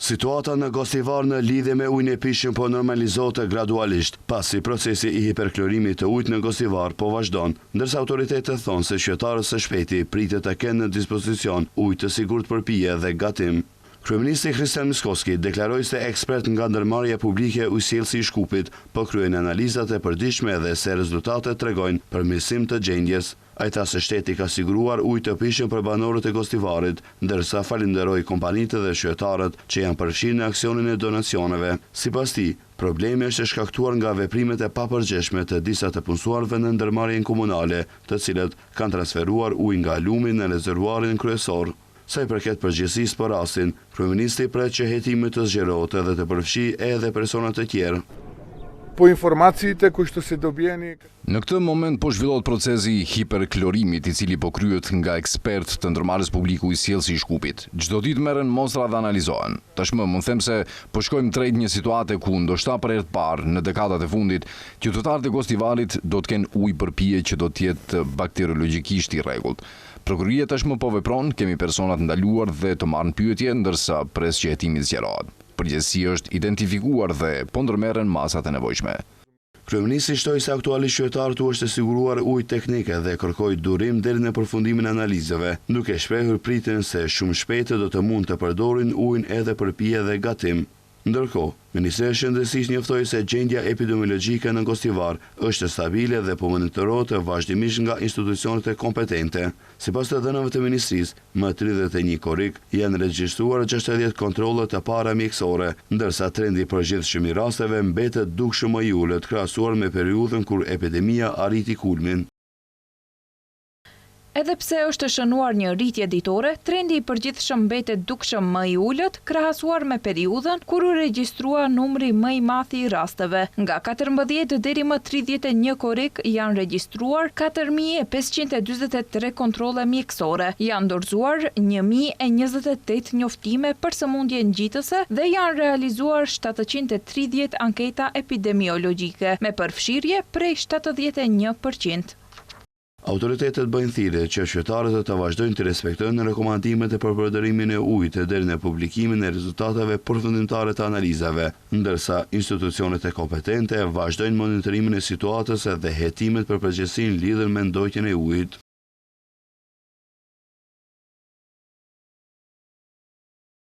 Situata në Gostivar në lidhje me ujin e pishëm po normalizohet gradualisht, pasi procesi i hiperklorimit të ujit në Gostivar po vazhdon, ndërsa autoritetet thonë se qytetarët së shpejti pritet të kenë në dispozicion ujë të sigurt për pije dhe gatim. Kryeministri Kristian Miskoski deklaroi se ekspert nga ndërmarrja publike ujësjellësi i Shkupit po kryejnë analizat e përditshme dhe se rezultatet tregojnë përmirësim të gjendjes. Ai tha se shteti ka siguruar ujë të pishëm për banorët e Gostivarit, ndërsa falenderoi kompanitë dhe qytetarët që janë përfshirë në aksionin e donacioneve. Sipas tij, problemi është shkaktuar nga veprimet e papërgjeshme të disa të punësuarve në ndërmarrjen komunale, të cilët kanë transferuar ujë nga lumi në rezervuarin kryesor. Sa i përket përgjegjësisë për rastin, kryeministri pret që hetimi të zgjerohet edhe të përfshijë edhe persona të tjerë. Po informaciите kushtë se do bjeni. Në këtë moment po zhvillohet procesi i hiperklorimit, i cili po kryhet nga ekspert të ndërmarrjes publike ujësjellësi i Shkupit. Çdo ditë merren mostra dhe analizohen. Tashmë mund them se po shkojmë drejt një situate ku ndoshta për herë të parë në dekadat e fundit, qytetarët e Gostivarit do të kenë ujë për pije që do të jetë bakteriologjikisht i rregullt. Prokuria tashmë po vepron, kemi persona të ndaluar dhe të marrën pyetje, ndërsa pres që hetimi zgjerohet. Përgjegjësia është identifikuar dhe po ndërmerren masat e nevojshme. Kryeministri shtoi se aktualisht qytetarët u është siguruar ujë teknike dhe kërkoi durim deri në përfundimin e analizave, duke shprehur pritjen se shumë shpejt do të mund të përdorin ujin edhe për pije dhe gatim. Ndërkohë, Ministria e Shëndetësisë njoftoi se gjendja epidemiologjike në Gostivar është stabile dhe po monitorohet vazhdimisht nga institucionet e kompetente. Sipas të dhënave të ministrisë, më 31 korrik janë regjistruar 60 kontrolle të para mjekësore, ndërsa trendi i përgjithshëm i rasteve mbetet dukshëm më i ulët krahasuar me periudhën kur epidemia arriti kulmin. Edhe pse është shënuar një rritje ditore, trendi i përgjithshëm mbetet dukshëm më i ulët, krahasuar me periudhën kur u regjistrua numri më i madh i rasteve. Nga 14 deri më 31 korrik janë regjistruar 4543 kontrolle mjekësore. Janë dorëzuar 1028 njoftime për sëmundje ngjitëse dhe janë realizuar 730 anketa epidemiologjike, me përfshirje prej 71%. Autoritetet bëjnë thirrje që qytetarët të vazhdojnë të respektojnë rekomandimet e përbërërimin e ujit deri në publikimin e rezultateve përfundimtare të analizave, ndërsa institucionet e kompetente vazhdojnë monitorimin e situatës dhe hetimet për përgjegjësinë lidhur me ndoqjen e ujit.